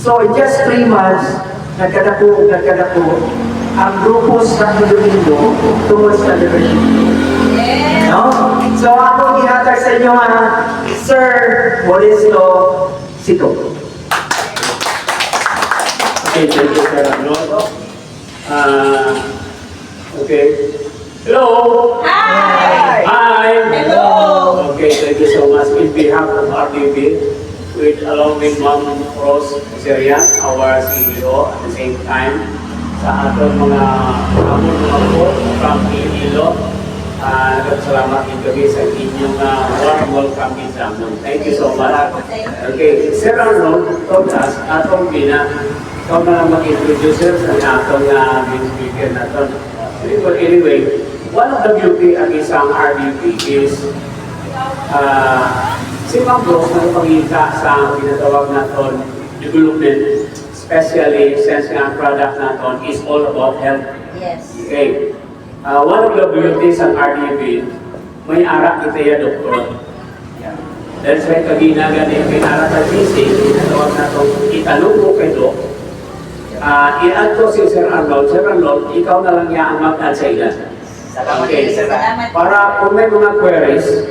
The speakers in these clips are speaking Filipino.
So in just 3 months, nagkadako ang grupo sa Iloilo tungkol sa leadership. No? So ako ginatag sa inyo Sir Modesto Sito. Okay, thank you, Sir Arnold. Okay. Hello. Hi! Hi. Hello! Okay, thank you so much. In behalf of RDB, along with Ma'am Rose Serian, our CEO, at the same time, sa ating mga po from Iloilo, nagpasalamat din kami sa inyong warm welcome exam. Thank you so much. Okay, Sir Arnold told us, atong ikaw na lang mag-introduce sa atong main speaker na ito. Anyway, one of the beauty ang isang RDP is si Ma'am Rose na pangita sa tinatawag natin development, especially since ang product natin is all about health. Yes. Okay. One of the beauties ng RDP, may arak kita ya doktor. Dahil sa kaginagan niya, may arak na sisi, tinatawag natin itanong mo kay Dok. I-add ko si Sir Arnold. Sir Arnold, ikaw na lang niya ang mag-add sa ilan. Okay. Para kung may mga queries,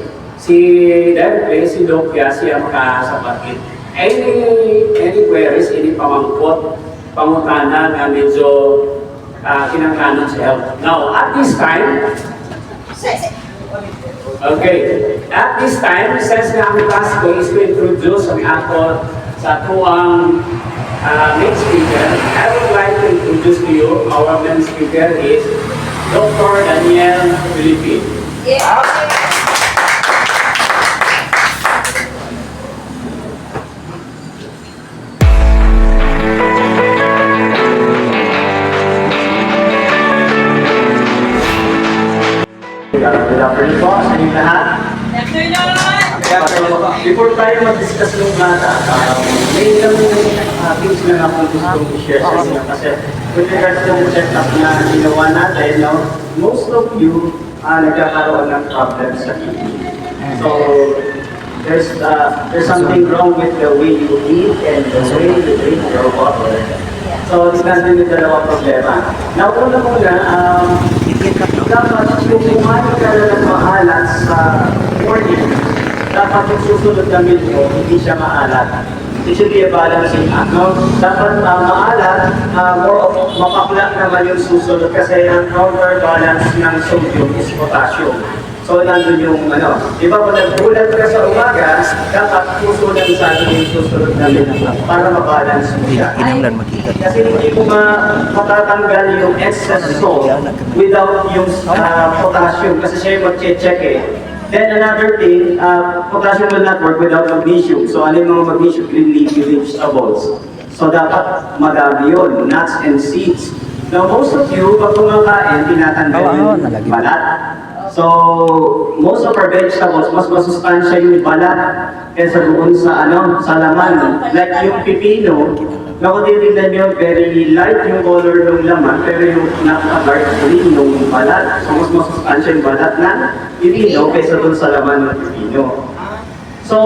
directly si Doc siya makasabatin. Any queries, any pamangkot, pangutana na medyo kinakanon sa health. Now, at this time, since nga ang task ko is to introduce ang ato sa tuwang main speaker, I would like to introduce to you our main speaker is Dr. Daniel Philippine. Yeah. Good afternoon po sa inyong lahat. Before tayo mag-discuss ng bata, may ilang things na akong gustong i-share sa inyo kasi with regards to the setup na ginawa natin, most of you nagkakaroon ng problems sa kidney. So, there's something wrong with the way you eat and the way you drink your water. So, tignan din yung dalawang problema. Now, una-una, dapat yung kumain ka na ng maalat sa morning, dapat yung susunod na meal mo, hindi siya maalat. It should be a balancing act. No? Dapat maalat, mapakla naman yung susunod kasi ang counterbalance ng sodium is potassium. So, nandun yung di ba kung nagbulat ka sa umaga, dapat susunod sa yung susunod na meal para mabalance mo siya. Kasi hindi mo matatanggal yung excess salt without yung potassium kasi siya yung mag-check Then another thing, potassium will not work without magnesium. So ano yung mga magnesium? Green leafy vegetables. So dapat madami yun, nuts and seeds. Now most of you, pag kumakain, tinatanggal yung balat. So most of our vegetables, mas masustansya yung balat kaysa doon sa sa laman. Like yung pipino, kung titignan nyo, very light yung color ng laman, pero yung dark green yung balat. So mas masustansya yung balat na pipino kaysa doon sa laman ng pipino. So,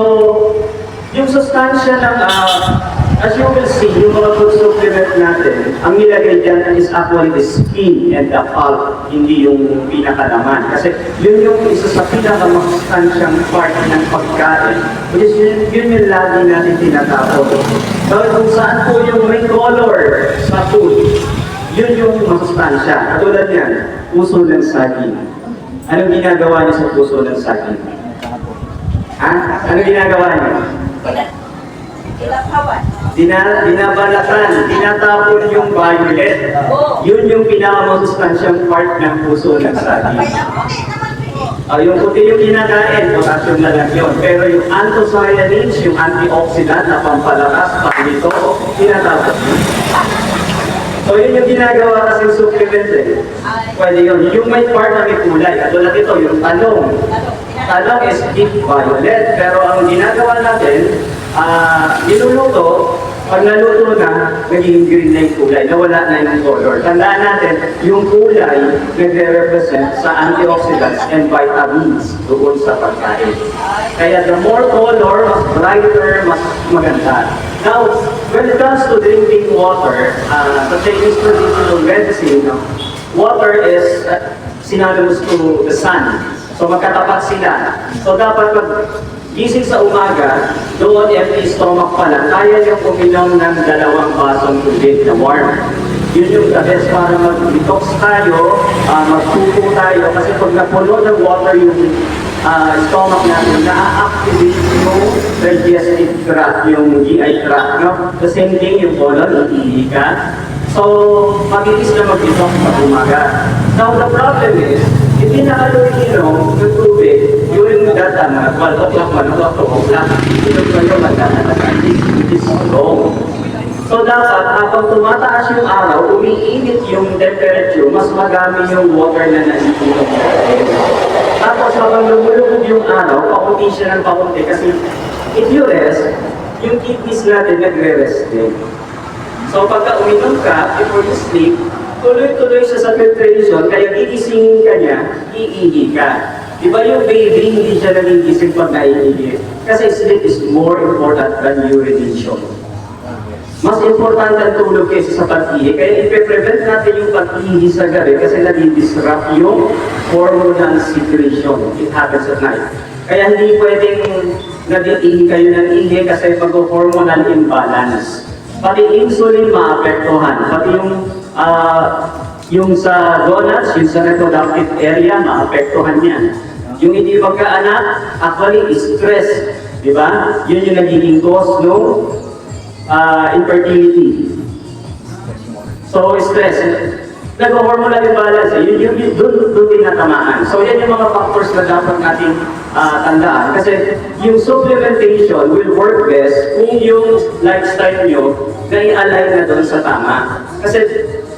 yung sustansya ng, as you will see, yung mga food supplement natin, ang nilagay dyan is actually the skin and the pulp, hindi yung pinakalaman. Kasi yun yung isa sa pinakamasustansyang part ng pagkain, which is yun yung lagi natin tinatapos. So, kung saan po yung may color sa food, yun yung masustansya. Katulad yan, puso ng saging. Anong ginagawa niya sa puso ng saging? Anong ginagawa niya? Binabalatan, tinatapon yung violet. Yun yung pinakamasustansyang part ng puso ng saging. Yung puti yung kinakain, potassium na lang yun. Pero yung anthocyanins, yung antioxidant na pampalakas, panito, tinatapon. So yun yung ginagawa kasing supplement Pwede yun. Yung may part na may kulay. Katulad ito, yung talong. Talong is deep violet. Pero ang ginagawa natin, niluluto, pag naluto na, naging green na yung kulay, nawala na yung color. Tandaan natin, yung kulay nagre-represent sa antioxidants and vitamins doon sa pagkain. Kaya the more color, mas brighter, mas maganda. Now, when it comes to drinking water, sa Chinese traditional medicine, water is synonymous to the sun. So magkatapat sila. So dapat pag gising sa umaga, doon empty stomach pa lang, kaya niyong uminom ng 2 basong tubig na warm. Yun yung the best para mag-detox tayo, magpupo tayo, kasi pag napuno ng water yung stomach natin, na-activate yung digestive tract, yung GI tract, no? The same thing yung colon, iihi ka. So, magitis na mag-detox pag umaga. Now, the problem is, hindi na kayo inom ng tubig during that time, 12 o'clock, 1 o'clock, 2 o'clock, inom kayo magkakatas, it is wrong. So dapat habang tumataas yung araw, umiinit yung temperature, mas magami yung water na naiinom natin. Tapos habang lumulubog yung araw, pakunti siya ng pakunti kasi if you rest, yung kidneys natin nagre-rest din. So pagka uminom ka, before you sleep, tuloy-tuloy siya sa filtration, kaya gigisingin ka niya, iihi ka. Diba yung baby, hindi siya nagigising pag naiihi? Kasi sleep is more important than urination. Mas importante ang tulog kaysa sa pag-ihi. Kaya ipe-prevent natin yung pag-ihi sa gabi kasi nadi-disrupt yung hormonal secretion. It happens at night. Kaya hindi pwedeng nag-ihi kayo ng ihi kasi mag-hormonal imbalance. Pati insulin maapektuhan. Pati yung sa gonads, yung sa reproductive area, maapektuhan yan. Yung hindi magkaanak, actually, stress. Diba? Yun yung nagiging cause ng infertility. So, stress. Nag-hormonal imbalance. Yun doon tinatamaan. So, yan yung mga factors na dapat natin tandaan. Kasi yung supplementation will work best kung yung lifestyle nyo na i-align na doon sa tama. Kasi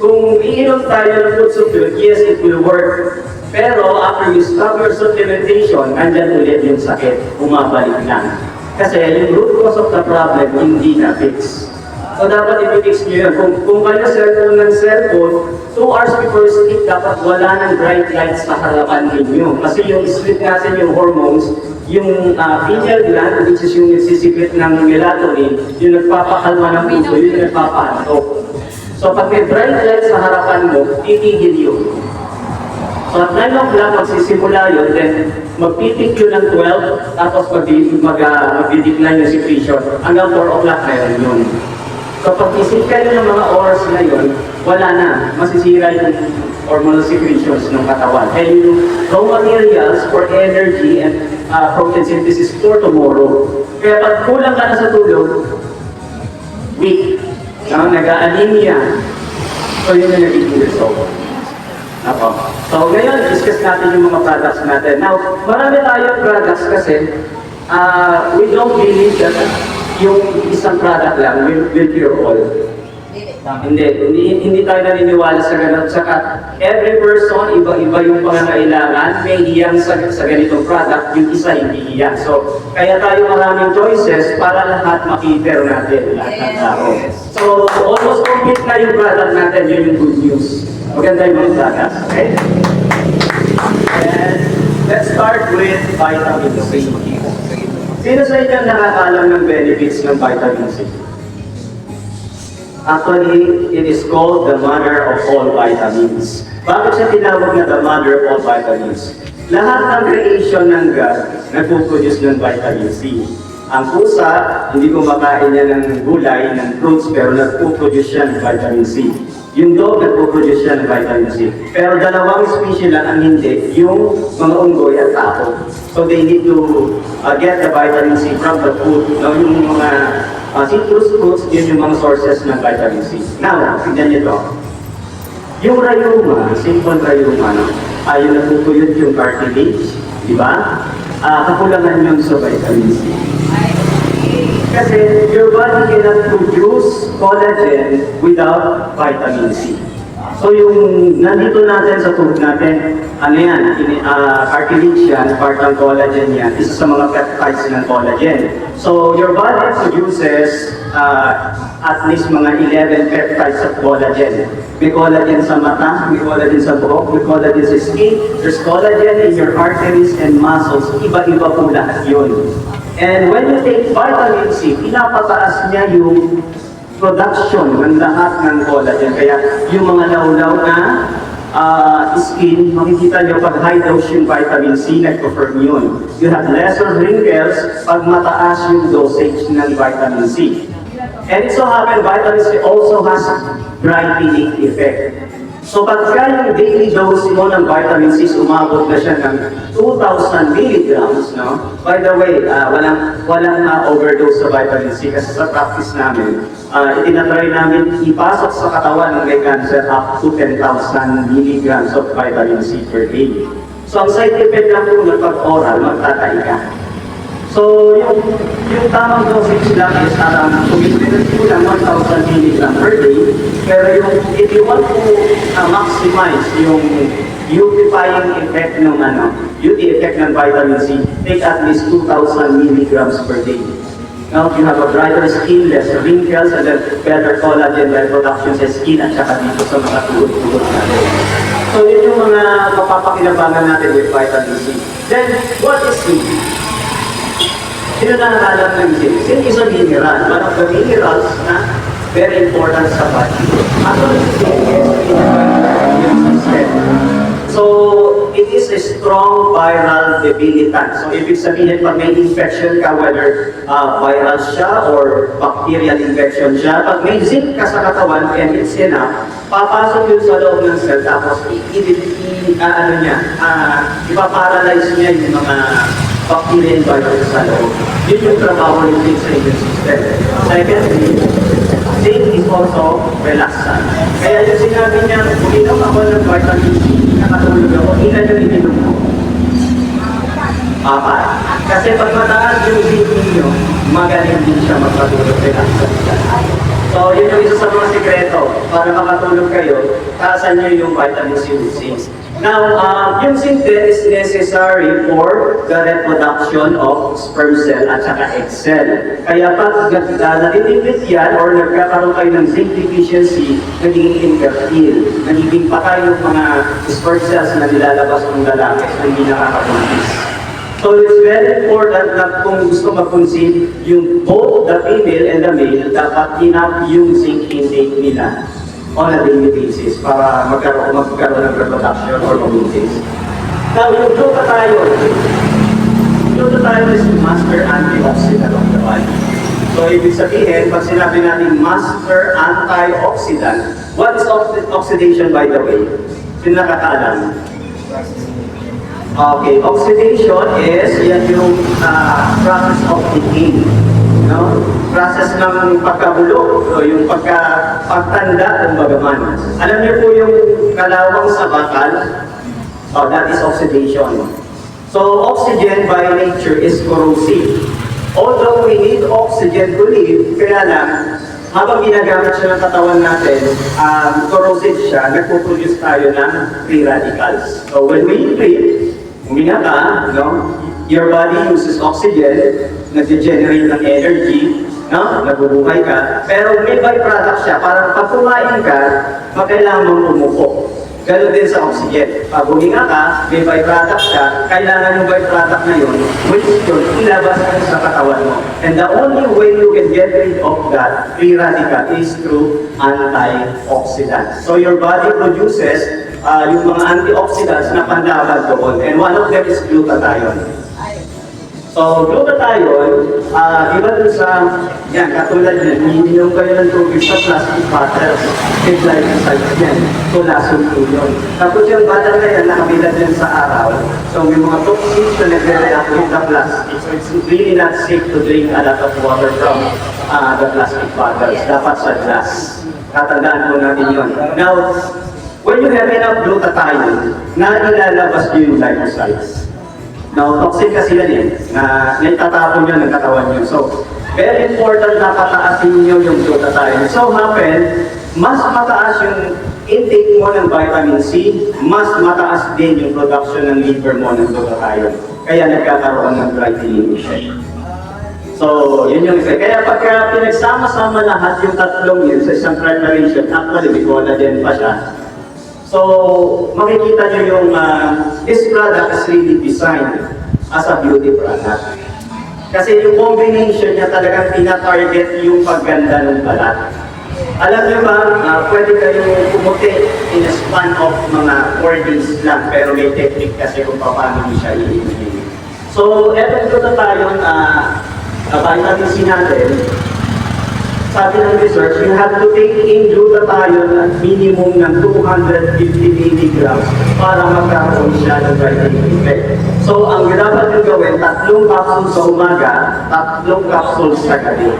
kung iinom tayo ng food supplement, yes, it will work. Pero after you stop your supplementation, andyan ulit yung sakit. Bumabalik lang. Kasi yung root cause of the problem, hindi na-fix. So dapat i-fix nyo yun. Kung kayo cellphone ng cellphone, 2 hours before sleep, dapat wala ng bright lights sa harapan ninyo. Kasi yung sleep natin, yung hormones, yung pineal gland, which is yung nagsisikret ng melatonin, yung nagpapakalma ng puso, yung nagpapaantok. So pag may bright lights sa harapan mo, titigil yun. So at 9 o'clock, magsisimula yun, then magpitik yun ng 12, tapos mag-decline yung secretion, hanggang 4 o'clock na yun. So pag isip kayo ng mga oras na yun, wala na, masisira yung hormonal secretions ng katawan. And yung raw materials for energy and protein synthesis for tomorrow. Kaya pag kulang ka na sa tulog, weak, nag-anemia, so yun yung nagiging result. Ako. So ngayon, discuss natin yung mga products natin. Now, marami tayong products kasi we don't believe that yung isang product lang will cure all. Hindi tayo naniniwala sa ganun. Saka every person, iba-iba yung pangangailangan, may hiyang sa ganitong product, yung isa hindi hiyang. So, kaya tayo maraming choices para lahat makiter natin, lahat ng tao. So, almost complete na yung product natin, yun yung good news. Maganda yung mga products, okay? And let's start with vitamin C. Sino sa inyo nakakaalam ng benefits ng vitamin C? Actually, it is called the mother of all vitamins. Bakit siya tinawag na the mother of all vitamins? Lahat ng creation ng God nagpo-produce ng vitamin C. Ang pusa, hindi kumakain niya ng gulay, ng fruits, pero nagpo-produce siya ng vitamin C. Yung dog, nagpo-produce siya ng vitamin C. Pero dalawang species lang ang hindi, yung mga unggoy at tao. So they need to get the vitamin C from the food. Yung mga citrus fruits, yun yung mga sources ng vitamin C. Now, tignan nyo to. Yung rayuma, simple rayuma, yung natutuyot yung cartilage, di ba? Kakulangan yun sa vitamin C. Kasi your body cannot produce collagen without vitamin C. So yung nandito natin sa tube natin, ano yan, cartilage yan, part ng collagen yan, isa sa mga peptides ng collagen. So your body produces at least mga 11 peptides of collagen. May collagen sa mata, may collagen sa buhok, may collagen sa skin, there's collagen in your arteries and muscles, iba-iba po lahat yun. And when you take vitamin C, pinapataas niya yung production ng lahat ng collagen. Kaya yung mga laulaw na skin, makikita nyo pag high dose yung vitamin C, nag-confirm yun. You have lesser wrinkles pag mataas yung dosage ng vitamin C. And it so happens, vitamin C also has brightening effect. So pagka yung daily dose mo ng vitamin C, umabot na siya ng 2,000 milligrams, no? By the way, walang overdose sa vitamin C kasi sa practice namin, itinatry namin ipasok sa katawan ng may cancer up to 10,000 milligrams of vitamin C per day. So ang side effect lang po ng pag-oral, magtatay ka. So, yung tamang dosage lang is commitment po lang 1,000 mg per day. Pero if you want to maximize yung beautifying effect ng beauty effect ng vitamin C, take at least 2,000 mg per day. Now, you have a brighter skin, less wrinkles, and then better collagen production sa skin at saka dito sa mga tuhod-tuhod natin. So, yun yung mga mapapakinabangan natin with vitamin C. Then, what is zinc? Sino na nakalam ng zinc? Zinc is a mineral. One of the minerals na very important sa body. Actually, zinc is in the immune system. So, it is a strong viral debilitant. So, ibig sabihin, pag may infection ka, whether viral siya or bacterial infection siya, pag may zinc ka sa katawan, and it's enough, papasok yun sa loob ng cell, tapos ipaparalyze niya yung mga bacteria and viruses sa loob. Yun yung trabaho ng zinc sa immune system. Secondly, zinc is also relaxant. Kaya yung sinabi niya, uminom ako ng vitamin C, nakatulog ako, ilan yung ininom ko? Apat. Kasi pag mataas yung zinc ninyo, magaling din siya magpatulog relaxant siya. So, yun yung isa sa mga sikreto. Para makatulog kayo, taasan nyo yung vitamin C with zinc. Now, yung zinc din is necessary for the reproduction of sperm cell at saka egg cell. Kaya pag nalilimit yan or nagkakaroon kayo ng zinc deficiency, nagiging infertile, nagiging patay yung mga sperm cells na nilalabas ng lalaki na hindi nakakabuntis. So it's very important na kung gusto mag-conceive, yung both the female and the male, dapat enough yung zinc intake nila on a daily basis para magkaroon ng reproduction or mabuntis. Now, yung glutathione is the master antioxidant of the body. So, ibig sabihin, pag sinabi natin master antioxidant, what is oxidation by the way? Sino nakakaalam? Okay, oxidation is yan yung process of decay. No? Process ng pagkabulok, o yung pagtanda ng bagaman. Alam niyo po yung kalawang sa bakal? Oh, that is oxidation. So, oxygen by nature is corrosive. Although we need oxygen to live, kaya lang, habang ginagamit siya ng katawan natin, corrosive siya, nagpo-produce tayo ng free radicals. So, when we breathe, huminga ka, your body uses oxygen, nag-generate ng energy, nabubuhay ka, pero may byproduct siya. Parang pag kumain ka, makailangan mong umupo. Ganun din sa oxygen. Pag huminga ka, may byproduct siya, kailangan yung byproduct na yun, which yun, ilabas ka sa katawan mo. And the only way you can get rid of that free radical is through antioxidants. So your body produces yung mga antioxidants na panlaban doon, and one of them is glutathione. So, glutathione, iba dun sa, yan, katulad yan, ininom kayo ng tubig sa plastic bottles, may glycosides yan, so lason po yun. Tapos yung bottle na yan, nakabilad yan sa araw, so may mga toxins na nagre-react with the plastic, so it's really not safe to drink a lot of water from the plastic bottles, dapat sa glass. Tatandaan po natin yun. Now, when you have enough glutathione, ilalabas nyo yung glycosides. Now, toxic kasi yan na naitatapon nyo ng katawan nyo. So, very important na pataasin nyo yung glutathione. So, mas mataas yung intake mo ng vitamin C, mas mataas din yung production ng liver mo ng glutathione. Kaya nagkakaroon ng brightening effect. So, yun yung effect. Kaya pagka pinagsama-sama lahat yung tatlong yun sa isang preparation, actually, may collagen pa siya. So, makikita nyo yung this product is really designed as a beauty product. Kasi yung combination niya talagang tina-target yung pagganda ng balat. Alam niyo ba, pwede kayong pumuti in a span of mga 4 days lang, pero may technique kasi kung paano niyo siya i-inhale. So, eto glutathione, vitamin C natin, sabi ng research, you have to take in glutathione at minimum ng 250 mg para magkaroon siya ng vitamin effect. So, ang dapat nyo gawin, 3 capsules sa umaga, 3 capsules sa gabi.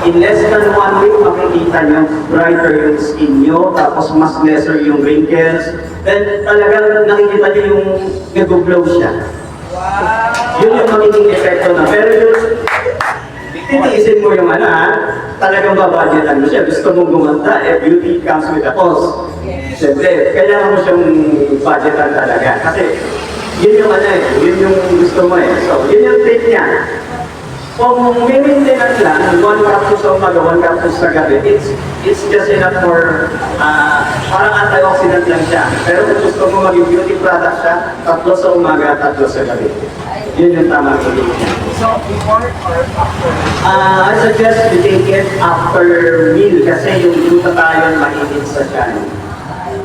In less than 1 week, makikita nyo brighter yung skin nyo, tapos mas lesser yung wrinkles, then talagang nakikita nyo yung nag-glow siya. Yun yung magiging epekto na. Pero yung titiisin mo yung talagang babudgetan mo siya. Gusto mong gumanda, beauty comes with a cost. Siyempre, kailangan mo siyang budgetan talaga. Kasi yun yung yun yung gusto mo eh. So, yun yung tip niya. Kung may maintenance lang, 1 capsule sa umaga, 1 capsule sa gabi, it's just enough for, parang antioxidant lang siya. Pero kung gusto mo maging beauty product siya, 3 sa umaga, 3 sa gabi. Yun yung tamang tuloy niya. So, before or after? I suggest you take it after meal kasi yung glutathione mainit sa tiyan.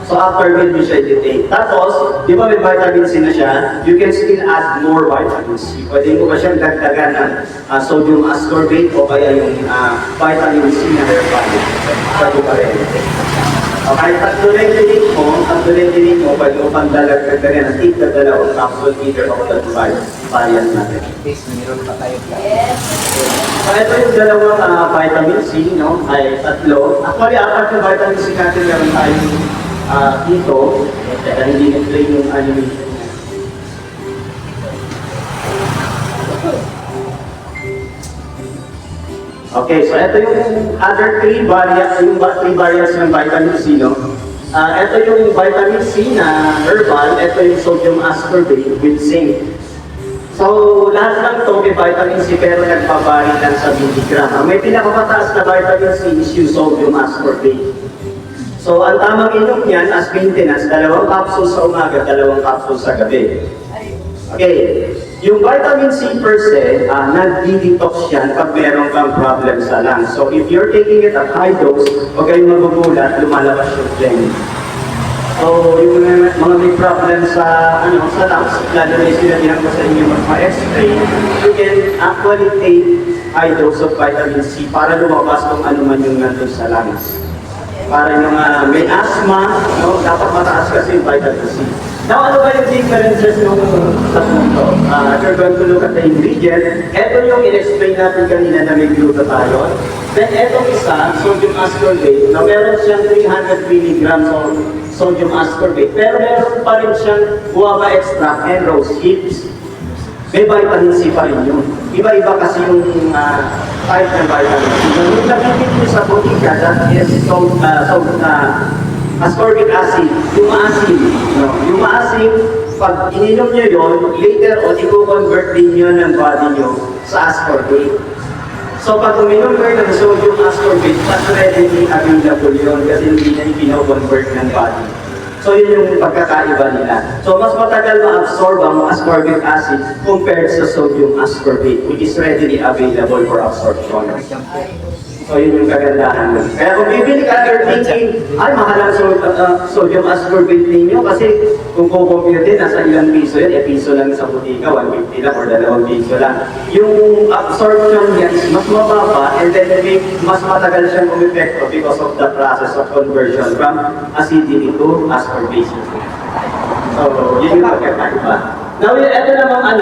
So after meal mo siya i-take. Tapos, di ba may vitamin C na siya, you can still add more vitamin C. Pwede mo ba siyang dagdagan ng sodium ascorbate o kaya yung vitamin C na herbal. Pwede pa rin. Okay, tatlo na yung tinik mo, pwede mo pang dagdagan ng tig na dalawang capsule either of the variant natin. Please, meron pa tayo. Yes. So ito yung dalawang vitamin C, no? Ay 3. Actually, 4 yung vitamin C natin meron tayo dito. Teka, hindi na-play yung animation. Okay, so ito yung other 3 variants ng vitamin C, no? Ito yung vitamin C na herbal, ito yung sodium ascorbate with zinc. So, lahat lang ito may vitamin C pero nagbabari lang sa miligram. Ang may pinakamataas na vitamin C is yung sodium ascorbate. So, ang tamang inom niyan as maintenance, 2 capsules sa umaga, 2 capsules sa gabi. Okay, yung vitamin C per se, nag-detox yan pag meron kang problem sa lungs. So, if you're taking it at high dose, huwag kayong magugulat, lumalabas yung phlegm. So, yung mga may problem sa lungs, lalo na yung sinabihan ko sa inyo mag-explain, you can actually take high dose of vitamin C para lumabas kung ano man yung nandun sa lungs. Para yung may asthma, no, dapat mataas kasi yung vitamin C. Now, ano ba yung differences ng tatlo? If you're going to look at the ingredient, ito yung in-explain natin kanina na may glutathione. Then, etong isa, sodium ascorbate, na meron siyang 300 mg of sodium ascorbate. Pero meron pa rin siyang guava extract and rose hips. May vitamin C pa rin yun. Iba-iba kasi yung type ng vitamin C. Yung nabibig nyo sa butika, that is ascorbic acid, yung maasim. No? Yung maasim, pag ininom nyo yun, later on, i-convert din yun ng body nyo sa ascorbate. So pag uminom kayo ng sodium ascorbate, mas readily available yun kasi hindi na i-convert ng body. So yun yung pagkakaiba nila. So mas matagal ma-absorb ang ascorbic acid compared sa sodium ascorbate, which is readily available for absorption. So yun yung kagandahan nun. Kaya kung bibili ka, you're thinking, ay mahal ang sodium ascorbate ninyo kasi kung kukompute, nasa ilang piso yan, piso lang sa butika, 150 lang or 2 piso lang. Yung absorption niya is mas mababa and then mas matagal siyang umepekto because of the process of conversion from acidity to ascorbate. So yun yung pagkakaiba. Now, ito namang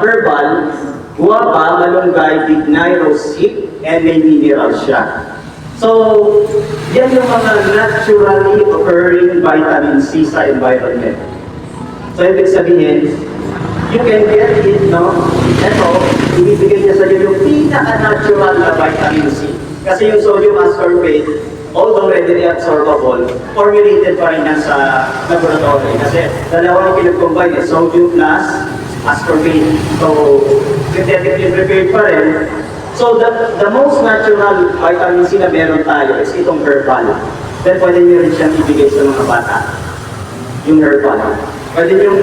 herbal, guava, malunggay, bignay, rose hip, and may mineral siya. So, yan yung mga naturally occurring vitamin C sa environment. So, ibig sabihin, you can get it, no? Ito, ibibigay niya sa iyo yung pinaka-natural na vitamin C. Kasi yung sodium ascorbate, although readily absorbable, formulated pa rin yan sa laboratory. Kasi dalawa yung pinag-combine, sodium plus ascorbate. So, synthetically prepared pa rin. So, the most natural vitamin C na meron tayo is itong herbal. Then, pwede nyo rin siyang ibigay sa mga bata. Yung herbal. Pwede nyo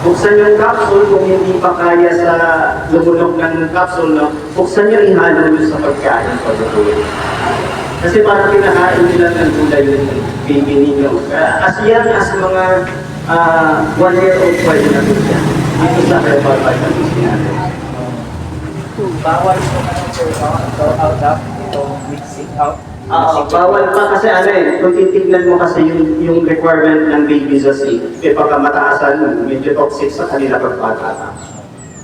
buksan yung capsule kung hindi pa kaya sa lumulok ng capsule, no? Buksan nyo, ihalo nyo sa pagkain pagkakulit. Kasi parang pinakain nila ng gulay yung baby ninyo. As young as mga 1-year-old pwede na po siya. Dito sa herbal vitamins natin. Bawal po naman sir, go out up, itong mixing out. Bawal pa kasi ano kung titignan mo kasi yung requirement ng baby sa seed, pagka mataasan, medyo toxic sa kanila pagpata.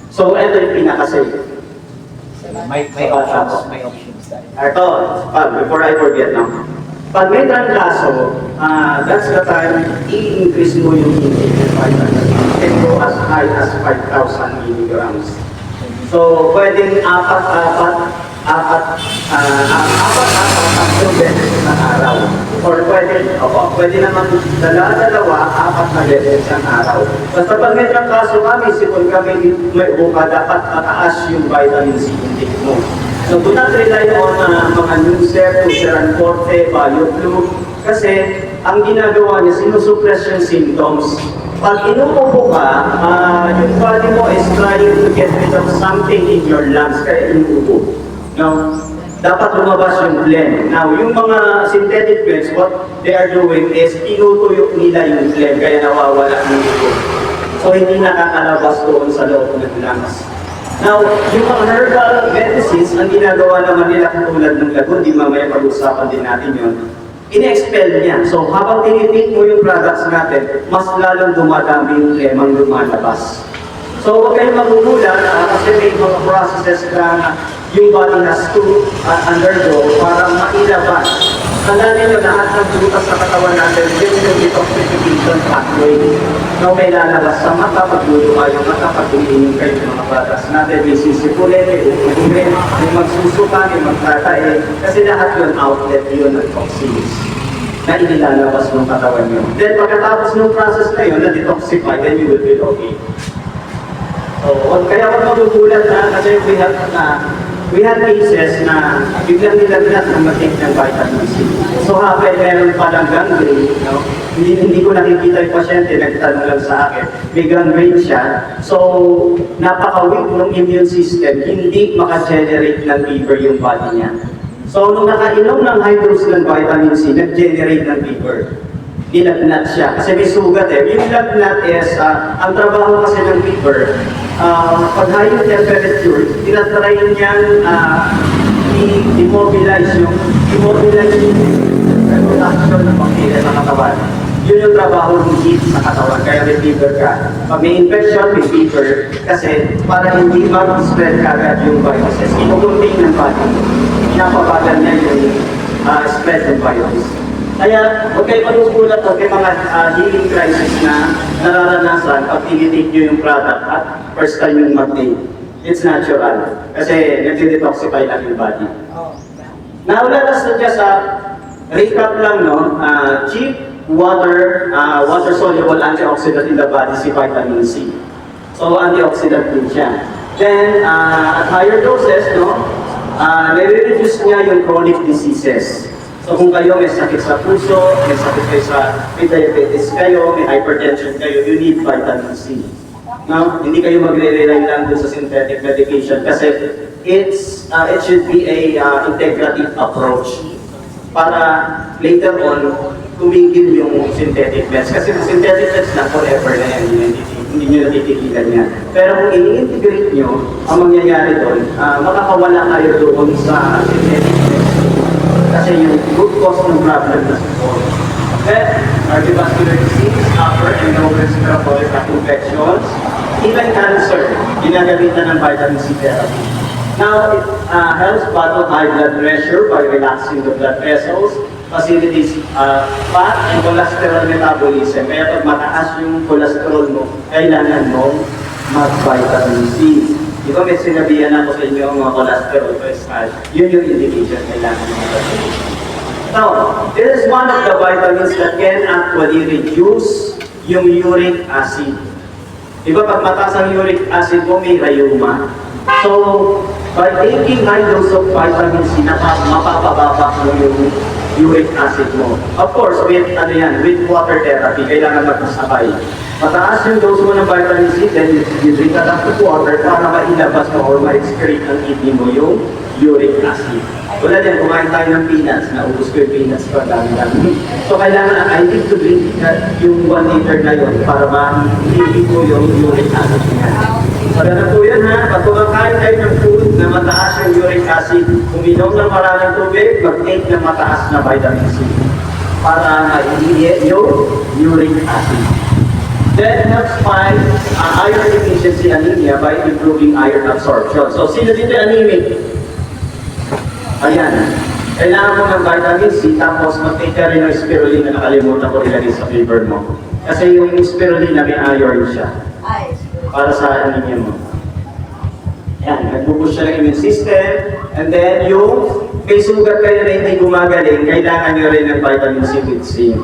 So, ito yung pinaka-safe. May options tayo. Ito, before I forget now. Pag may trangkaso, that's the time i-increase mo yung intake ng vitamins. It can go as high as 5,000 milligrams. So, pwedeng apat beses sa araw. Or pwede naman dalawa, apat na beses sa araw. Basta pag may trangkaso kami, sipon kami may buka, dapat mataas yung vitamin C intake mo. So, do not rely on mga Nucep, Fuseran Forte, BioFlu, kasi ang ginagawa niya, sinusuppress yung symptoms. Pag inuupo ka, yung body mo is trying to get rid of something in your lungs, kaya inuupo. Now, dapat lumabas yung phlegm. Now, yung mga synthetic blends, what they are doing is tinutuyo nila yung phlegm, kaya nawawala ng upo. So, hindi nakakalabas doon sa loob ng lungs. Now, yung mga herbal medicines, ang ginagawa naman nila katulad ng lagun, di mamaya pag-usapan din natin yun, in-expel niya. So, habang tinitik mo yung products natin, mas lalong dumadami yung lemang lumalabas. So, huwag kayong magugulat kasi may mga processes na yung body has to undergo para mailabas. Tandaan nyo, lahat ng butas sa katawan natin, yun yung detoxification pathway. Now, may lalabas sa mata, pagluluha yung mata, pag-umiinom kayo ng mga products natin, may sisipulin, may uumin, may magsusuka, may magtatae, kasi lahat yun outlet yun ng toxins na inilalabas ng katawan nyo. Then, pagkatapos ng process na yun, na-detoxify, then you will feel okay. So, kaya huwag magugulat na kasi we had cases na biglang nilaglat ng matik ng vitamin C. So, happen meron palang gangrene, no? Hindi ko nakikita yung pasyente, nagtanong lang sa akin, may gangrene siya. So, napaka-weak ng immune system, hindi maka-generate ng fever yung body niya. So, nung nakainom ng high dose ng vitamin C, nag-generate ng fever. Nilagnat siya. Kasi may sugat Yung lagnat is, ang trabaho kasi ng fever, pag high yung temperature, tinatry niyang immobilize yung production ng bacteria sa katawan. Yun yung trabaho ng heat sa katawan, kaya may fever ka. Pag may infection, may fever, kasi para hindi mag-spread kagad yung viruses, inugunting ng body. Pinapabagal niya yung spread ng virus. Kaya, huwag kayo magugulat o may mga healing crisis na nararanasan pag tinitake nyo yung product at first time yung mag-take. It's natural. Kasi nag-detoxify lang yung body. Now, let us just recap lang, no? Cheap, water-soluble antioxidant in the body, si vitamin C. So, antioxidant din siya. Then, at higher doses, no? Nire-reduce niya yung chronic diseases. So kung kayo may sakit sa puso, may diabetes kayo, may hypertension kayo, you need vitamin C. No? Hindi kayo magre-rely lang dun sa synthetic medication kasi it should be a integrative approach para later on tumigil yung synthetic meds. Kasi yung synthetic meds na forever na yan, hindi nyo natitigilan yan. Pero kung i-integrate nyo, ang mangyayari doon, makakawala kayo doon sa synthetic meds. Kasi yung root cause ng problem na support. Then, cardiovascular disease, upper and lower respiratory tract infections, even cancer, ginagamitan ng vitamin C therapy. Now, it helps battle high blood pressure by relaxing the blood vessels, facilitates fat and cholesterol metabolism. Kaya pag mataas yung cholesterol mo, kailangan mo mag-vitamin C. Di ba may sinabihan ako sa inyo ang mga cholesterol prescribe? Yun yung indication kailangan mo mag-vitamin C. Now, this is one of the vitamins that can actually reduce yung uric acid. Di ba pag mataas ang uric acid mo, may rayuma. So, by taking high dose of vitamin C, mapapababa mo yung uric acid mo. Of course, with water therapy, kailangan magkasabay. Mataas yung dose mo ng vitamin C, then you drink a lot of water para mailabas mo or ma-excrete ng kidney mo yung uric acid. Wala din, kumain tayo ng peanuts, naubos ko yung peanuts ko, dami-dami. So kailangan, I need to drink yung 1 liter na yun para ma-hindi ko yung uric acid niya. So ganun po yan ha, pag kumakain kayo ng food na mataas yung uric acid, uminom ng maraming tubig, mag-take ng mataas na vitamin C para ma-eliminate yung uric acid. Then helps fight iron deficiency anemia by improving iron absorption. So sino dito anemic? Ayan. Kailangan mo ng vitamin C tapos mag-take ka rin ng spirulina na nakalimutan ko ilagay sa paper mo. Kasi yung spirulina may iron siya para sa anemia mo. Ayan, nagbubush siya ng immune system. And then yung may sugat kayo na hindi gumagaling, kailangan nyo rin ng vitamin C with zinc.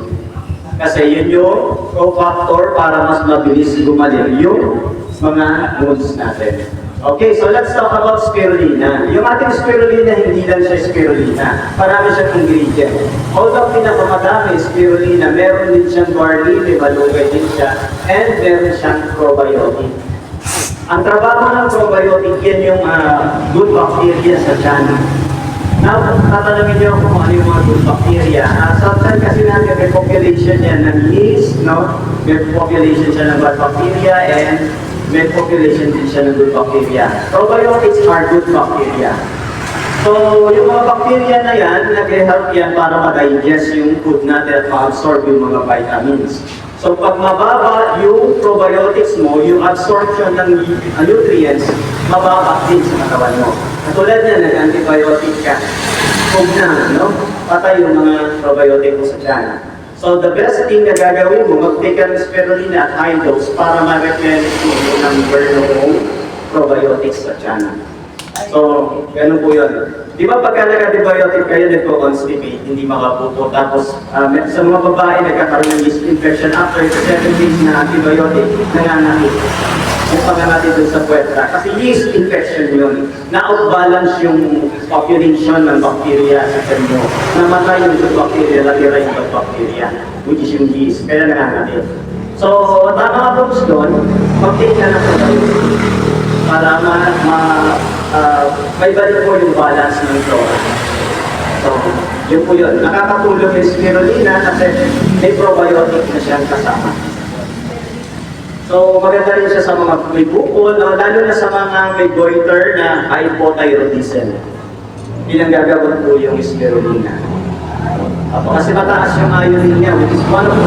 Kasi yun yung cofactor para mas mabilis gumaling yung mga wounds natin. Okay, so let's talk about spirulina. Yung ating spirulina, hindi lang siya spirulina. Marami siyang ingredient. Although pinakamadami spirulina, meron din siyang barley, may malugay din siya, and meron siyang probiotic. Ang trabaho ng probiotic, yan yung good bacteria sa tiyan. Now, tatanungin niyo kung ano yung mga good bacteria. Sometimes kasi natin may population yan ng yeast, no? May population siya ng bad bacteria, and may population din siya ng good bacteria. Probiotics are good bacteria. So, yung mga bacteria na yan, nag-help yan para ma-digest yung food natin at ma-absorb yung mga vitamins. So, pag mababa yung probiotics mo, yung absorption ng nutrients, mababa din sa katawan mo. Katulad yan, nag-antibiotic ka. Huwag na, no? Patay yung mga probiotic mo sa tiyan. So, the best thing na gagawin mo, mag-take ka ng spirulina at high dose para ma-replenish mo yung number ng probiotics sa tiyan. So, ganun po yun. Di ba pagka nag-antibiotic kayo, nagpo-constipate, hindi makapupo. Tapos, sa mga babae, nagkakaroon ng yeast infection after 7 days na antibiotic, nanganakit. Yung panganakit dun sa puweta. Kasi yeast infection yun. Na-out-balance yung population ng bacteria sa tiyan mo. Namatay yung good bacteria, natira yung bad bacteria, which is yung yeast. Kaya nanganakit. So, tama approach doon, mag-take na ng probiotic para may balik po yung balance ng flora. So, yun po yun. Nakakatulong yung spirulina kasi may probiotic na siyang kasama. So, maganda rin siya sa mga may bukol, lalo na sa mga may goiter na hypothyroidism. Ilang gagawin po yung spirulina. Kasi mataas yung iodine niya, which is one of the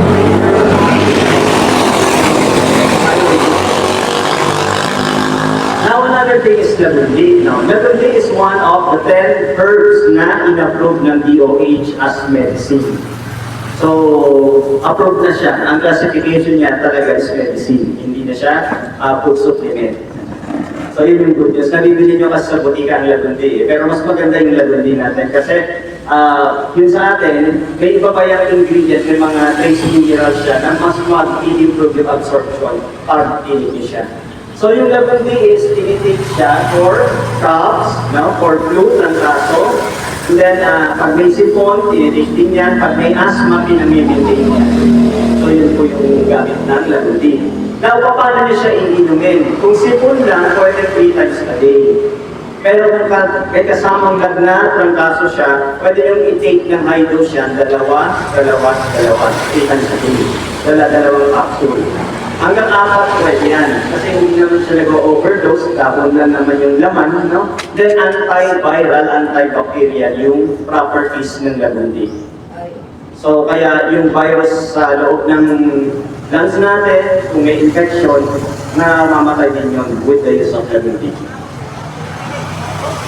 Now, another thing is lagundi. No? Lagundi is one of the 10 herbs na in-approve ng DOH as medicine. So, approved na siya. Ang classification niya talaga is medicine. Hindi na siya food supplement. So, yun yung good news. Nabibili nyo kasi sa butika ang lagundi. Pero mas maganda yung lagundi natin kasi yun sa atin, may iba pa yung ingredient, may mga trace minerals siya na mas mag-improve yung absorption pag tinipin siya. So yung lagundi is tinitake siya for coughs, no? For flu, trangkaso. And then pag may sipon, tinitake din yan. Pag may asthma, pinamimintay niya. So yun po yung gamit ng lagundi. Now, paano niya siya iinumin? Kung sipon lang, pwede 3 times a day. Pero kung may kasamang lagnat, trangkaso siya, pwede yung i-take ng high dose yan, 2, 3 times a day. Dalawang capsule. Hanggang 4 pwede yan. Kasi hindi naman siya nag-overdose, tapon lang naman yung laman, no? Then antiviral, antibacterial yung properties ng lagundi. So kaya yung virus sa loob ng lungs natin, kung may infection, na mamatay din yun with the use of lagundi.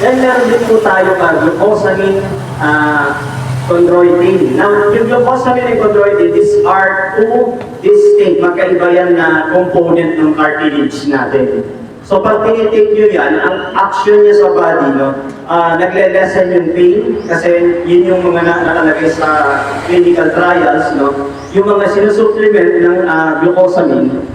Then meron din po tayo glucosamine, chondroitin. Now, yung glucosamine and chondroitin, these are two distinct, magkaiba yan na component ng cartilage natin. So, pag tinitake nyo yan, ang action niya sa body, no, nagle-lessen yung pain, kasi yun yung mga nakalagay sa clinical trials, no, yung mga sinusupplement ng glucosamine,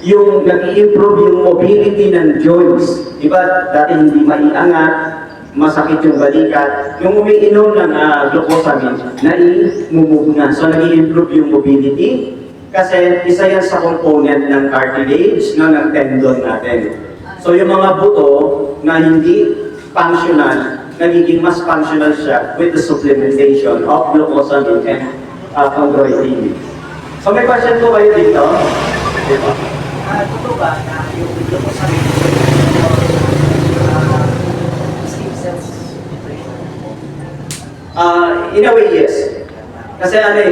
yung nag-i-improve yung mobility ng joints. Diba, dati hindi maiangat, masakit yung balikat. Yung umiinom ng glucosamine, nai-move na. So, nag-i-improve yung mobility. Kasi isa yan sa component ng cartilage, no, ng tendon natin. So yung mga buto na hindi functional, nagiging mas functional siya with the supplementation of glucosamine and chondroitin. So may question po kayo dito? Dito. Totoo ba na yung video ko sa stem cells depression? In a way, yes. Kasi ano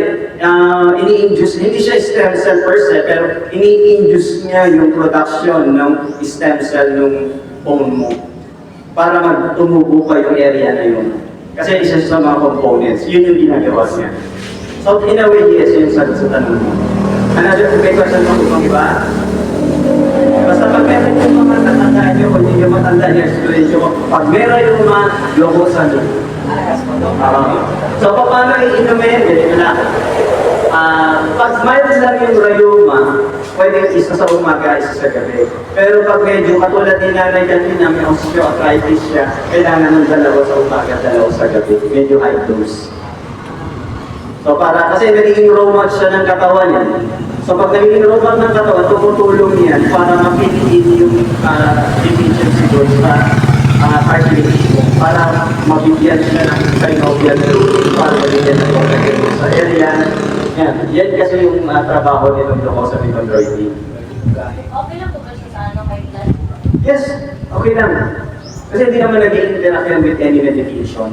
ini-induce, hindi siya stem cell per se, pero ini-induce niya yung production ng stem cell ng bone mo para magtumubo pa yung area na yun. Kasi isa sa mga components, yun yung ginagawa niya. So, in a way, yes, yung sagot sa tanong mo. Another may question mo kung iba? Basta pag meron yung mga tatandaan nyo, kung hindi nyo matandaan yung explanation ko, pag meron yung mga glucosamine, so, paano iinumin? Ganito lang. Pag mayroon lang yung rayuma, pwede isa sa umaga, isa sa gabi. Pero pag medyo katulad ni nanay kanina, may osteoarthritis siya, kailangan ng dalawa sa umaga, dalawa sa gabi. Medyo high dose. So, kasi nagiging robot siya ng katawan niya. So, pag nagiging robot ng katawan, tumutulong yan para mapiliin yung deficiency doon sa cartilage mo, para mabigyan siya ng synovial fluid, para mabigyan ng collagen sa area. Yan kasi yung trabaho nitong glucosamine chondroitin. Okay lang po ba siya sa ano kay Glenn? Yes, okay lang. Kasi hindi naman nag-interact yan with any medication.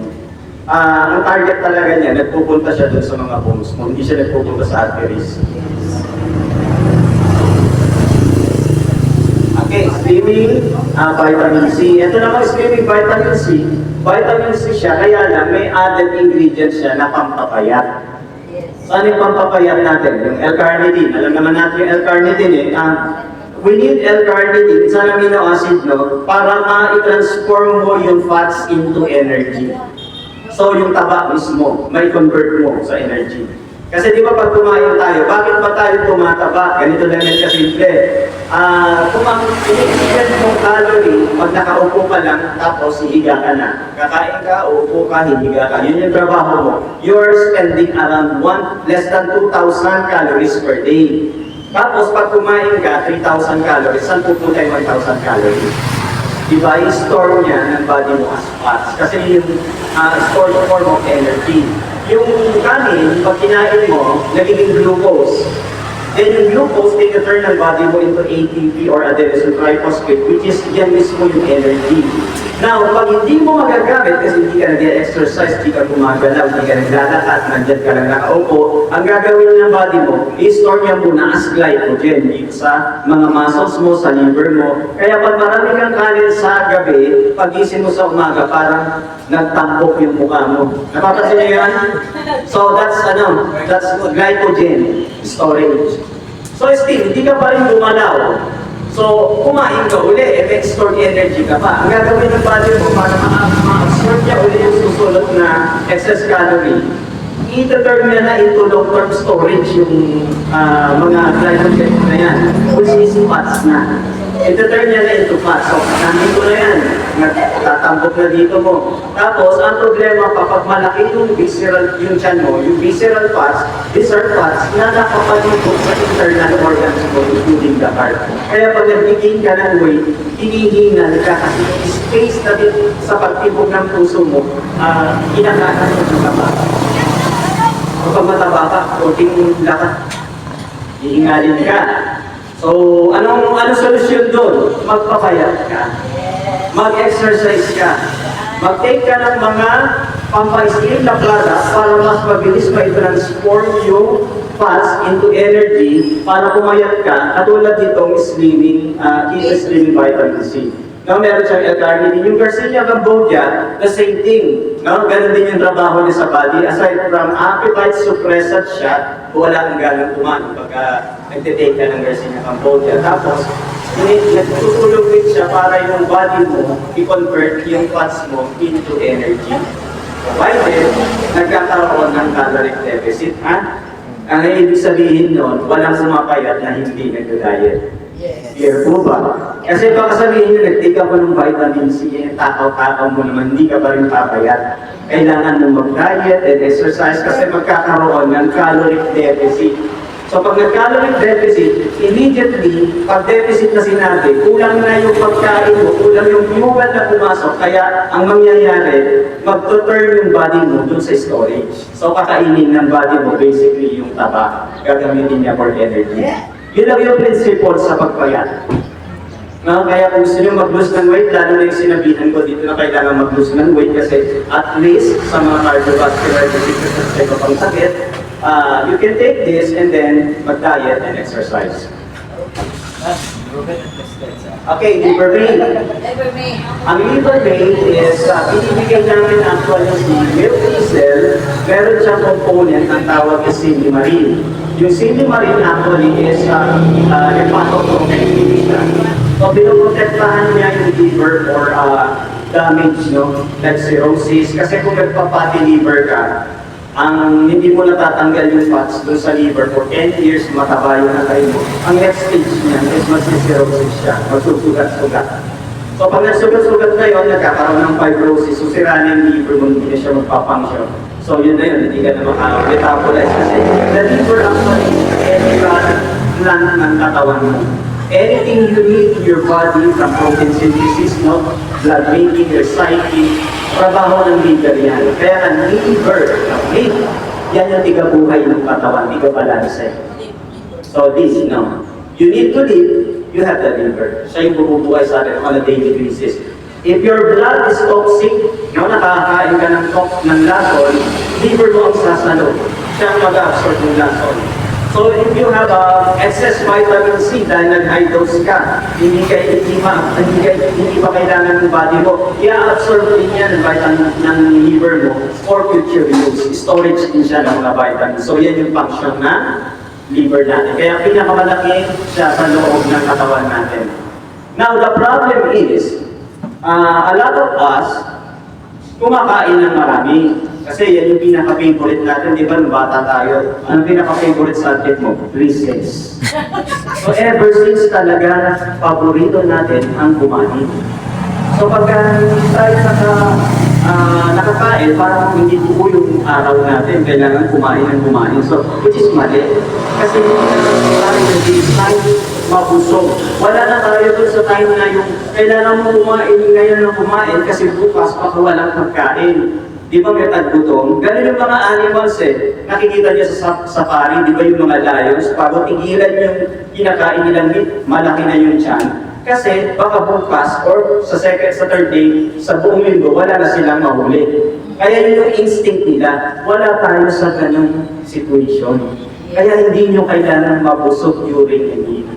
Ang target talaga niya, nagpupunta siya dun sa mga bones mo, hindi siya nagpupunta sa arteries. Okay, slimming, vitamin C. Ito naman slimming vitamin C. Vitamin C siya, kaya lang may added ingredient siya na pampapayat. So, ano yung pampapayat natin? Yung L-carnitine. Alam naman natin yung L-carnitine we need L-carnitine, it's an amino acid, no? Para ma-transform mo yung fats into energy. So, yung taba mismo, may convert mo sa energy. Kasi di ba pag kumain tayo, bakit ba tayo tumataba? Ganito lang yan kasimple. Ini-expend mong calorie, pag nakaupo ka lang, tapos hihiga ka na. Kakain ka, uupo ka, hihiga ka. Yun yung trabaho mo. You're spending around less than 2,000 calories per day. Tapos pag kumain ka, 3,000 calories, saan pupunta yung 1,000 calories? Diba, i-store niya ng body mo as fats. Kasi yung stored form of energy. Yung kanin, pag kinain mo, nagiging glucose. Then yung glucose, tina-turn ng body mo into ATP or adenosine triphosphate, which is yan mismo yung energy. Now, pag hindi mo magagamit, kasi hindi ka nag-exercise, hindi ka gumagalaw, hindi ka naglalakad, nandyan ka lang nakaupo, ang gagawin ng body mo, i-store niya muna as glycogen dito sa mga muscles mo, sa liver mo. Kaya pag marami kang kanin sa gabi, pagising mo sa umaga, parang nagtampok yung mukha mo. Napapansin niyo yan? So that's glycogen storage. So still, hindi ka pa rin gumalaw. So, kumain ka uli, may stored energy ka pa. Ang gagawin ng body mo para ma-absorb niya uli yung susunod na excess calorie, i-turn niya na into long-term storage yung mga glycogen na yan, which is fats na. I-turn niya na into fats. So, nandito na yan. Nagtatambok na dito mo. Tapos, ang problema, kapag malaki yung visceral, yung tiyan mo, yung visceral fats, visceral fats, na nakapalutok sa internal organs mo, including the heart. Kaya pag nag-gain ka ng weight, hinihingal ka kasi yung space na din sa pagtibok ng puso mo, kinakanan mo sa taba. Kapag mataba ka, konting lakad, hihingalin ka. So, anong solusyon doon? Magpapayat ka. Mag-exercise ka. Mag-take ka ng mga pampaislim na products para mas mabilis ma-transform yung fats into energy para pumayat ka, katulad nitong slimming vitamin C. No, meron siyang L-carnitine. Yung Garcinia cambogia, the same thing. No? Ganun din yung trabaho niya sa body. Aside from appetite suppressant siya, wala kang ganang kumain pagka nagtitake ka ng Garcinia cambogia. Tapos, nagtutulong din siya para yung body mo i-convert yung fats mo into energy. Provided, nagkakaroon ng caloric deficit. Ang ibig sabihin nun, walang sumapayat na hindi nag-diet. Clear po ba? Kasi baka sabihin nyo, nagtika ko ng vitamin C, takaw-takaw mo naman, hindi ka pa rin papayat. Kailangan mo mag-diet and exercise kasi magkakaroon ng caloric deficit. So pag nag-calorie deficit, immediately, pag deficit na sinabi, kulang na yung pagkain mo, kulang yung fuel na pumasok, kaya ang mangyayari, mag-turn yung body mo dun sa storage. So kakainin ng body mo basically yung taba, gagamitin niya for energy. Yun lang yung principle sa pagpayat. No, kaya kung gusto nyo mag-lose ng weight, lalo na yung sinabihan ko dito na kailangan mag-lose ng weight kasi at least sa mga cardiovascular diseases at sa iba pang sakit, you can take this and then mag-diet and exercise. Proven and tested, sir. Okay, liver vein. Ever may. Ang liver vein is, binibigay namin actually si milk diesel, meron siyang component ang tawag na silimarin. Yung silimarin actually is hepatoprotein siya. So, pinoprotektahan niya yung liver for damage, no? Like cirrhosis. Kasi kung nagpa-fatty liver ka, ang hindi mo natatanggal yung fats doon sa liver for 10 years, mataba yung atay mo. Ang next stage niya is mag-cirrhosis siya, magsusugat-sugat. So, pag nagsugat-sugat na yun, nagkakaroon ng fibrosis, so sira na yung liver mo, hindi na siya magpapunction. So, yun na yun, hindi ka na maka-metabolize kasi the liver actually is any gland ng katawan mo. Anything you need in your body from protein synthesis, no? Blood making, recycling, trabaho ng liver yan. Kaya ang liver, yan yung tigabuhay ng katawan, tigabalanse. So this, no? You need to live, you have the liver. Siya yung bumubuhay sa atin on a daily basis. If your blood is toxic, no, nakakain ka ng lason, liver mo ang sasalo. Siya ang mag-absorb ng lason. So if you have excess vitamin C dahil nag-high dose ka, hindi pa kailangan ng body mo, i-absorb din yan ng vitamin ng liver mo for future use. Storage din siya ng mga vitamins. So yan yung function na liver natin. Kaya pinakamalaki siya sa loob ng katawan natin. Now the problem is, a lot of us kumakain ng marami. Kasi yan yung pinaka-favorite natin, di ba, nung bata tayo. Anong pinaka-favorite subject mo? Recess. So ever since talaga, paborito natin ang kumain. So pagka tayo nakakain, parang hindi buo yung araw natin, kailangan kumain ng kumain. So, which is mali. Kasi tayo mabusog. Wala na tayo dun sa time na yung kailangan mo kumain ngayon ng kumain kasi bukas baka walang pagkain. Di ba may taggutom? Ganun yung mga animals eh. Nakikita niyo sa safari, di ba yung mga lions, pag tigilan yung kinakain nilang meat, malaki na yung tiyan. Kasi baka bukas or sa third day, sa buong mundo, wala na silang mahuli. Kaya yun yung instinct nila. Wala tayo sa ganung situation. Kaya hindi nyo kailangan mabusog during the meal.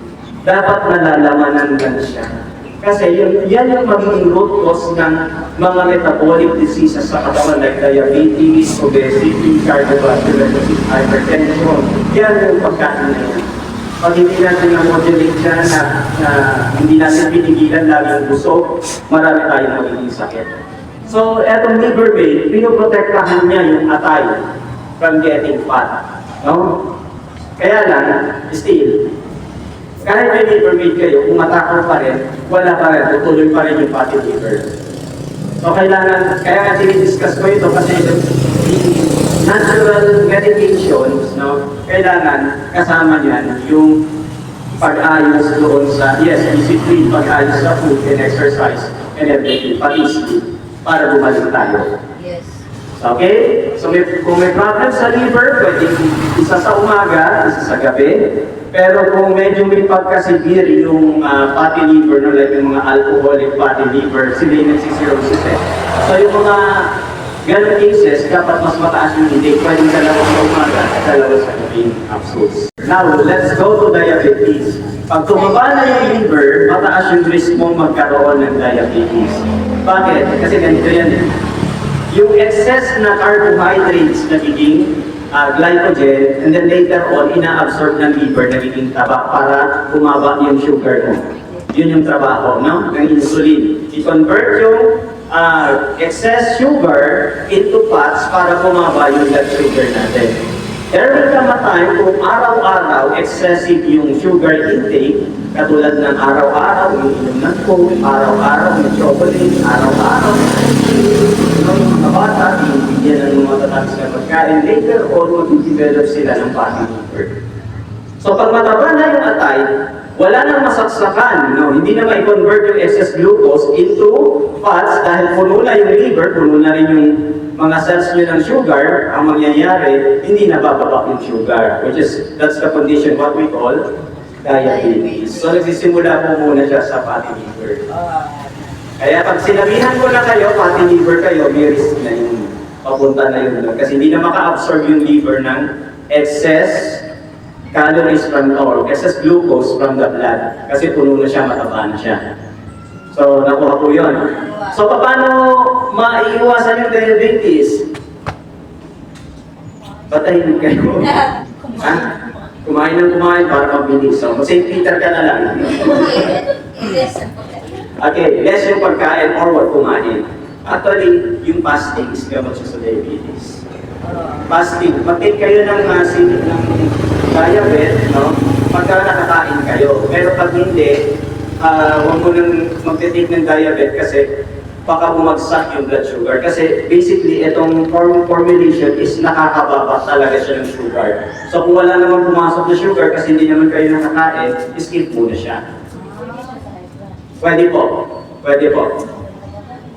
Dapat nalalaman ng siya. Kasi yan yung magiging root cause ng mga metabolic diseases sa katawan like diabetes, obesity, cardiovascular disease, hypertension. Yan yung pagkain na yan. Pag hindi natin na-modulate dyan na hindi natin pinigilan laging busog, marami tayong magiging sakit. So, etong liver vein, pinoprotektahan niya yung atay from getting fat. No? Kaya lang, still, kahit may liver vein kayo, kung matakot pa rin, wala pa rin, tutuloy pa rin yung fatty liver. So kailangan, kaya nga dinidiscuss ko ito kasi yung natural medications, no, kailangan kasama niyan yung pag-ayos doon sa, yes, discipline, pag-ayos sa food and exercise and everything, pati sleep, para bumalik tayo. Yes. Okay? So kung may problem sa liver, pwede isa sa umaga, isa sa gabi. Pero kung medyo may pagka-severe yung fatty liver, no, like yung mga alcoholic fatty liver, sila yung nagsisirrhosis eh. So yung mga ganun cases, dapat mas mataas yung intake. Pwede dalawa sa umaga at dalawa sa gabi capsules. Now, let's go to diabetes. Pag tumaba na yung liver, mataas yung risk mo magkaroon ng diabetes. Bakit? Kasi ganito yan eh. Yung excess na carbohydrates nagiging glycogen, and then later on, ina-absorb ng liver, nagiging taba para bumaba yung sugar mo. Yun yung trabaho, no? Ng insulin. I-convert yung excess sugar into fats para bumaba yung blood sugar natin. There will come a time kung araw-araw excessive yung sugar intake, katulad ng araw-araw umiinom ng coke, araw-araw ng chocolate, araw-araw ng mga bata, bibigyan ng mga tatapos na pagkain, later on mag-develop sila ng fatty liver. So pag mataba na yung atay, wala nang masaksakan, no? Hindi na mai-convert yung excess glucose into fats dahil puno na yung liver, puno na rin yung mga cells nyo ng sugar. Ang mangyayari, hindi na bababa yung sugar, which is, that's the condition what we call diabetes. So nagsisimula po muna siya sa fatty liver. Kaya pag sinabihan ko na kayo, fatty liver kayo, may risk na yun. Papunta na yun. Kasi hindi na maka-absorb yung liver ng excess calories from or excess glucose from the blood. Kasi puno na siya, mataba na siya. So, nakuha po yun. So, paano maiiwasan yung diabetes? Patayin kayo. Ha? Kumain ng kumain para mabilis. So, St. Peter ka na lang. Okay, less yung pagkain or what kumain. Actually, yung fasting is gamot siya sa diabetes. Fasting, mag-take kayo ng silid ng diabetes, no? Pagka nakakain kayo. Pero pag hindi, huwag mo nang mag-take ng diabetes kasi baka bumagsak yung blood sugar. Kasi basically, itong formulation is nakakababa talaga siya ng sugar. So kung wala naman pumasok na sugar kasi hindi naman kayo nakakain, skip muna siya. Pwede po. Pwede po.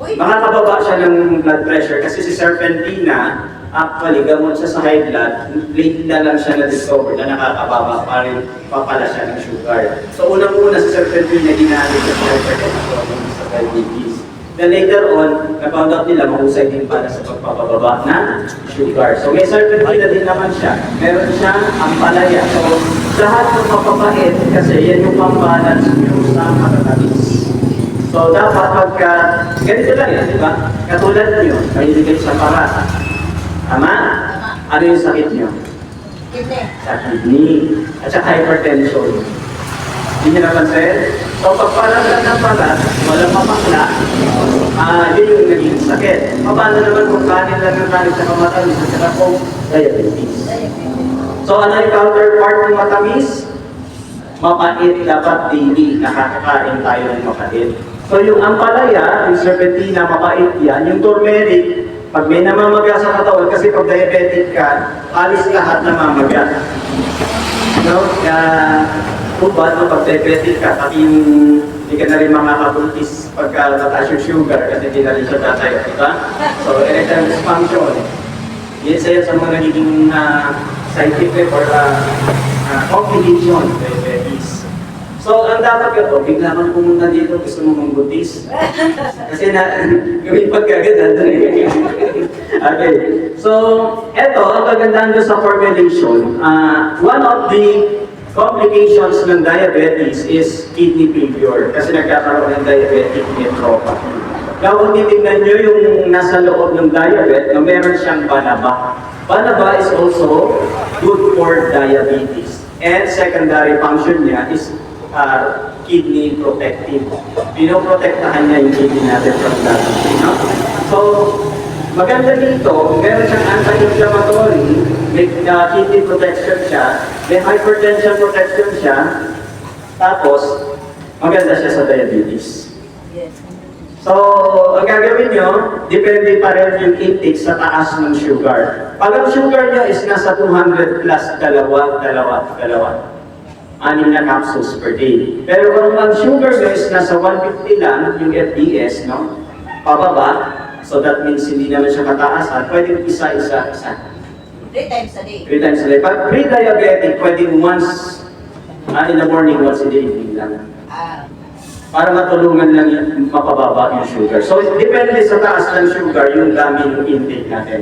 Makakababa siya ng blood pressure kasi si serpentina, actually, gamot siya sa high blood, late na lang siya na-discover na nakakababa pa rin papala siya ng sugar. So unang-una si serpentina ginamit sa hypertension sa diabetes. Then later on, na-found out nila mahusay din para sa pagpapababa ng sugar. So may serpentina din naman siya. Meron siyang ampalaya. So lahat ng mapapait kasi yan yung pambalance nyo sa matatamis. So dapat pagka, ganito lang yan, di ba? Katulad nyo, mahilig kayo sa parat. Tama? Ano yung sakit nyo? Sa kidney. At saka hypertension. Hindi nyo napansin? So pagparalan ng parat, walang mapakla, yun yung naging sakit. Paano naman kung kanin lang ng kanin sa matamis at saka po diabetes? So ano yung counterpart ng matamis? Mapait, dapat daily. Nakakakain tayo ng mapait. So yung ampalaya, yung serpentina, mapait yan. Yung turmeric, pag may namamaga sa katawan, kasi pag diabetic ka, alis lahat namamaga. No? Ubad, no, pag diabetic ka, pati yung hindi ka na rin makakabuntis pagka mataas yung sugar kasi hindi na rin siya tatay, di ba? So, erectile dysfunction. Yan sa mga nagiging scientific or complication of diabetes. So, ang dapat ka po, bigla kang pumunta dito, gusto mo mambuntis. Kasi gawin pagkagad, nandun eh. Okay. So, eto, ang kagandahan doon sa formulation, one of the complications ng diabetes is kidney failure kasi nagkakaroon ng diabetic nephropathy. Now, kung titignan nyo yung nasa loob ng diabetes, na meron siyang banaba. Banaba is also good for diabetes. And secondary function niya is kidney protective. Pinoprotektahan niya yung kidney natin from diabetes. No? So, maganda dito, meron siyang anti-inflammatory, may kidney protection siya, may hypertension protection siya, tapos maganda siya sa diabetes. So, ang gagawin nyo, depende pa rin yung intake sa taas ng sugar. Pag ang sugar nyo is nasa 200 plus, dalawa. 6 na capsules per day. Pero kung ang sugar nyo is nasa 150 lang, yung FDS, no? Pababa, so that means hindi naman siya kataasan, pwede isa. 3 times a day. 3 times a day. Pag pre-diabetic, pwede once in the morning, once in the evening lang. Para matulungan lang yung mapababa yung sugar. So, depende sa taas ng sugar, yung dami ng intake natin.